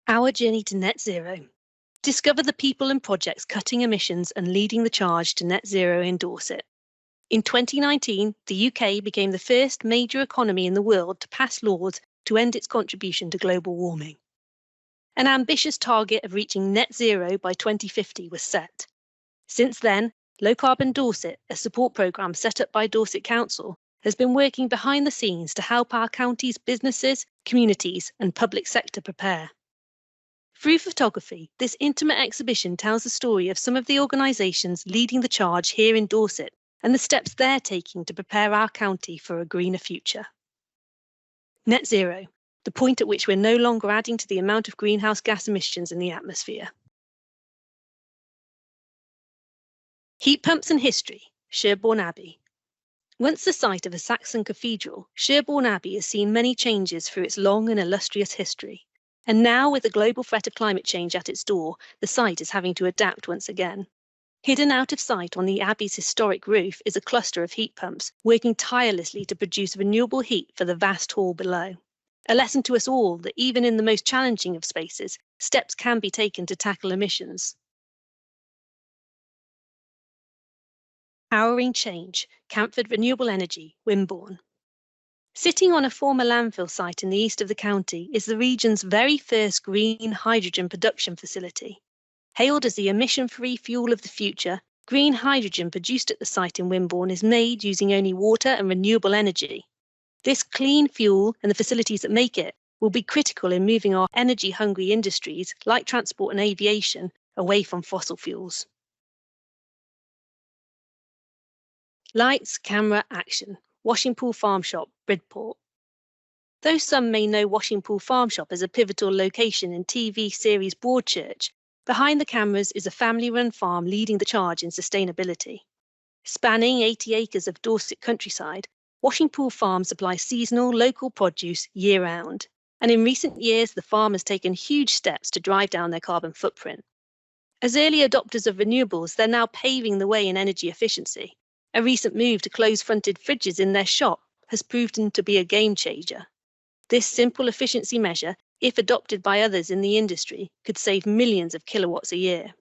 Our journey to net zero. Discover the people and projects cutting emissions and leading the charge to net zero in Dorset. In 2019, the UK became the first major economy in the world to pass laws to end its contribution to global warming. An ambitious target of reaching net zero by 2050 was set. Since then, Low Carbon Dorset, a support programme set up by Dorset Council, has been working behind the scenes to help our county's businesses, communities and public sector prepare. Through photography, this intimate exhibition tells the story of some of the organisations leading the charge here in Dorset and the steps they're taking to prepare our county for a greener future. Net zero, the point at which we're no longer adding to the amount of greenhouse gas emissions in the atmosphere. Heat pumps and history, Sherborne Abbey. Once the site of a Saxon cathedral, Sherborne Abbey has seen many changes through its long and illustrious history. And now, with the global threat of climate change at its door, the site is having to adapt once again. Hidden out of sight on the Abbey's historic roof is a cluster of heat pumps, working tirelessly to produce renewable heat for the vast hall below. A lesson to us all that even in the most challenging of spaces, steps can be taken to tackle emissions. Powering Change, Camford Renewable Energy, Wimborne. Sitting on a former landfill site in the east of the county is the region's very first green hydrogen production facility. Hailed as the emission-free fuel of the future, green hydrogen produced at the site in Wimborne is made using only water and renewable energy. This clean fuel and the facilities that make it will be critical in moving our energy-hungry industries, like transport and aviation, away from fossil fuels. Lights, camera, action. Washing Pool Farm Shop, Bridport. Though some may know Washing Pool Farm Shop as a pivotal location in TV series Broadchurch, behind the cameras is a family-run farm leading the charge in sustainability. Spanning 80 acres of Dorset countryside, Washing Pool Farm supplies seasonal, local produce year-round. And in recent years, the farm has taken huge steps to drive down their carbon footprint. As early adopters of renewables, they're now paving the way in energy efficiency. A recent move to closed-fronted fridges in their shop has proven to be a game-changer. This simple efficiency measure, if adopted by others in the industry, could save millions of kilowatts a year.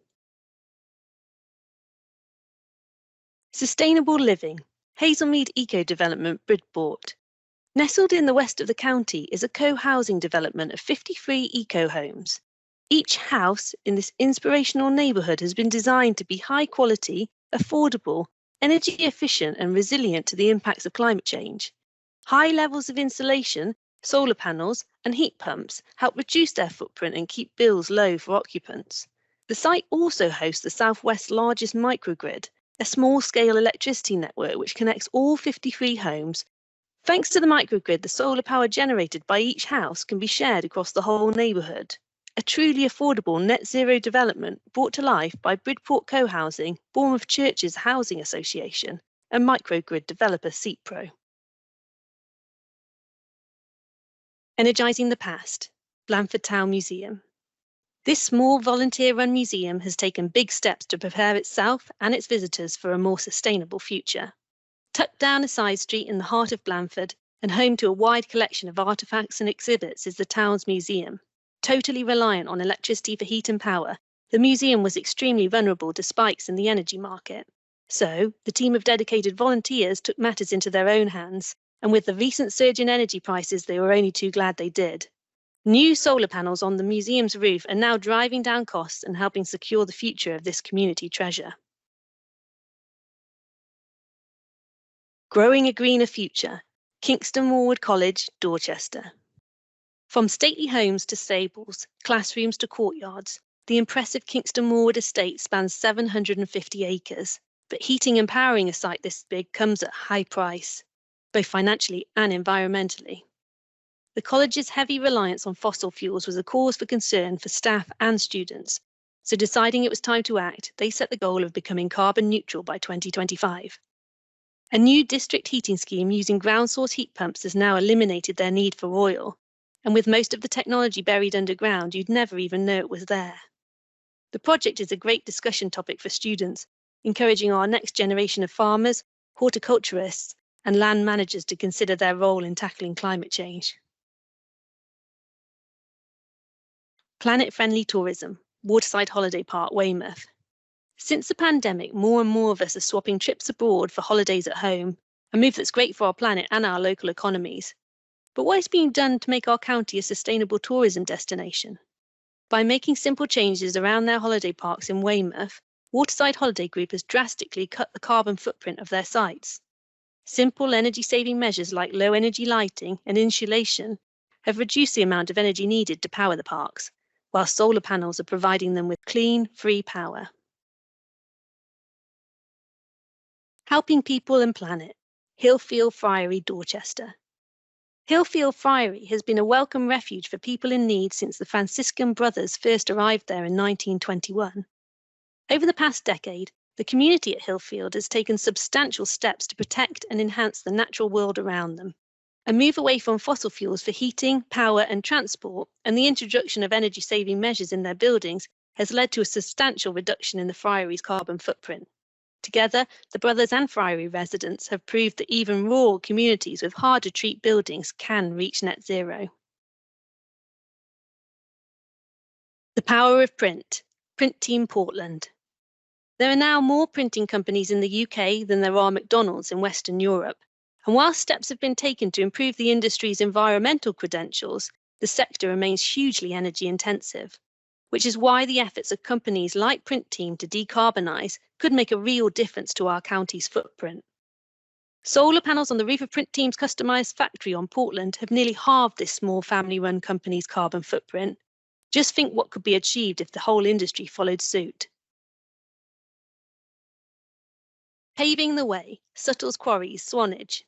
Sustainable living, Hazelmead Eco Development, Bridport. Nestled in the west of the county is a co-housing development of 53 eco-homes. Each house in this inspirational neighbourhood has been designed to be high quality, affordable, energy efficient and resilient to the impacts of climate change. High levels of insulation, solar panels and heat pumps help reduce their footprint and keep bills low for occupants. The site also hosts the Southwest's largest microgrid, a small-scale electricity network which connects all 53 homes. Thanks to the microgrid, the solar power generated by each house can be shared across the whole neighbourhood. A truly affordable net zero development brought to life by Bridport Co-housing, Bournemouth Churches Housing Association and microgrid developer SeatPro. Energising the Past, Blandford Town Museum. This small volunteer-run museum has taken big steps to prepare itself and its visitors for a more sustainable future. Tucked down a side street in the heart of Blandford and home to a wide collection of artefacts and exhibits is the town's museum. Totally reliant on electricity for heat and power, the museum was extremely vulnerable to spikes in the energy market. So, the team of dedicated volunteers took matters into their own hands, and with the recent surge in energy prices, they were only too glad they did. New solar panels on the museum's roof are now driving down costs and helping secure the future of this community treasure. Growing a Greener Future, Kingston Morwood College, Dorchester. From stately homes to stables, classrooms to courtyards, the impressive Kingston Morwood estate spans 750 acres, but heating and powering a site this big comes at a high price, both financially and environmentally. The college's heavy reliance on fossil fuels was a cause for concern for staff and students, so deciding it was time to act, they set the goal of becoming carbon neutral by 2025. A new district heating scheme using ground source heat pumps has now eliminated their need for oil, and with most of the technology buried underground, you'd never even know it was there. The project is a great discussion topic for students, encouraging our next generation of farmers, horticulturists, and land managers to consider their role in tackling climate change. Planet-friendly tourism, waterside holiday park, Weymouth. Since the pandemic, more and more of us are swapping trips abroad for holidays at home, a move that's great for our planet and our local economies. But what is being done to make our county a sustainable tourism destination? By making simple changes around their holiday parks in Weymouth, Waterside Holiday Group has drastically cut the carbon footprint of their sites. Simple energy-saving measures like low-energy lighting and insulation have reduced the amount of energy needed to power the parks, while solar panels are providing them with clean, free power. Helping people and planet. Hillfield Friary, Dorchester. Hillfield Friary has been a welcome refuge for people in need since the Franciscan brothers first arrived there in 1921. Over the past decade, the community at Hillfield has taken substantial steps to protect and enhance the natural world around them. A move away from fossil fuels for heating, power and transport, and the introduction of energy-saving measures in their buildings has led to a substantial reduction in the Friary's carbon footprint. Together, the Brothers and Friary residents have proved that even rural communities with hard-to-treat buildings can reach net zero. The power of print. Print Team Portland. There are now more printing companies in the UK than there are McDonald's in Western Europe. And while steps have been taken to improve the industry's environmental credentials, the sector remains hugely energy intensive, which is why the efforts of companies like Print Team to decarbonise could make a real difference to our county's footprint. Solar panels on the roof of Print Team's customised factory on Portland have nearly halved this small family-run company's carbon footprint. Just think what could be achieved if the whole industry followed suit. Paving the way. Suttles Quarries, Swanage.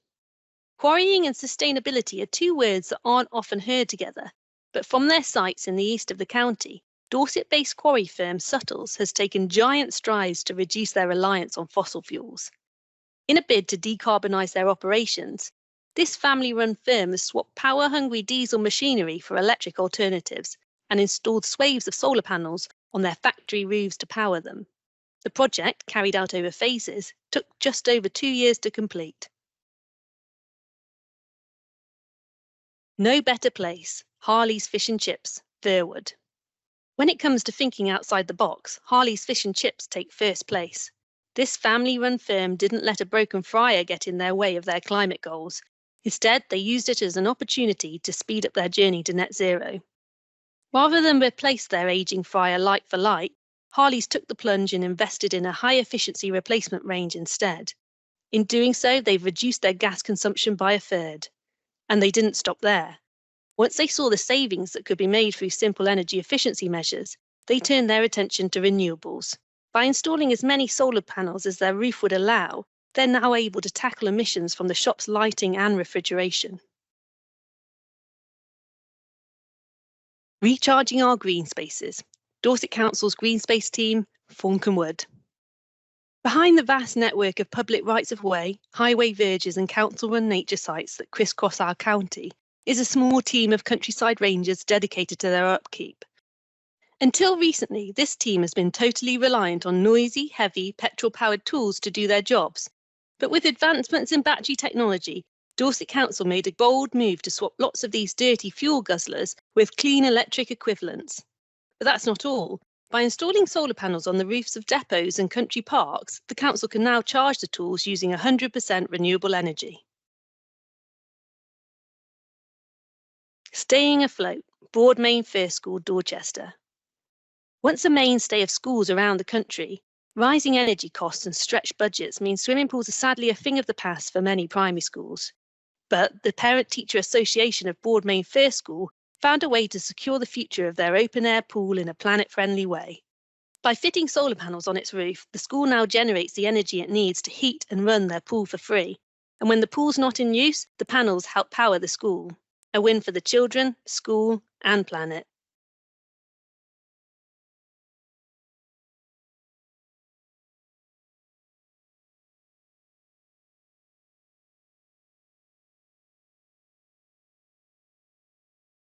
Quarrying and sustainability are two words that aren't often heard together, but from their sites in the east of the county, Dorset-based quarry firm Suttles has taken giant strides to reduce their reliance on fossil fuels. In a bid to decarbonise their operations, this family-run firm has swapped power-hungry diesel machinery for electric alternatives and installed swathes of solar panels on their factory roofs to power them. The project, carried out over phases, took just over 2 years to complete. No better place. Harley's Fish and Chips, Verwood. When it comes to thinking outside the box, Harley's Fish and Chips take first place. This family-run firm didn't let a broken fryer get in their way of their climate goals. Instead, they used it as an opportunity to speed up their journey to net zero. Rather than replace their aging fryer like for like, Harley's took the plunge and invested in a high-efficiency replacement range instead. In doing so, they've reduced their gas consumption by a third. And they didn't stop there. Once they saw the savings that could be made through simple energy efficiency measures, they turned their attention to renewables. By installing as many solar panels as their roof would allow, they're now able to tackle emissions from the shop's lighting and refrigeration. Recharging our green spaces. Dorset Council's Green Space team, Thorncombe Wood. Behind the vast network of public rights-of-way, highway verges and council-run nature sites that crisscross our county is a small team of countryside rangers dedicated to their upkeep. Until recently, this team has been totally reliant on noisy, heavy, petrol-powered tools to do their jobs. But with advancements in battery technology, Dorset Council made a bold move to swap lots of these dirty fuel guzzlers with clean electric equivalents. But that's not all. By installing solar panels on the roofs of depots and country parks, the council can now charge the tools using 100% renewable energy. Staying afloat. Broadmain First School, Dorchester. Once a mainstay of schools around the country, rising energy costs and stretched budgets mean swimming pools are sadly a thing of the past for many primary schools. But the Parent-Teacher Association of Broadmain First School found a way to secure the future of their open-air pool in a planet-friendly way. By fitting solar panels on its roof, the school now generates the energy it needs to heat and run their pool for free. And when the pool's not in use, the panels help power the school. A win for the children, school, and planet.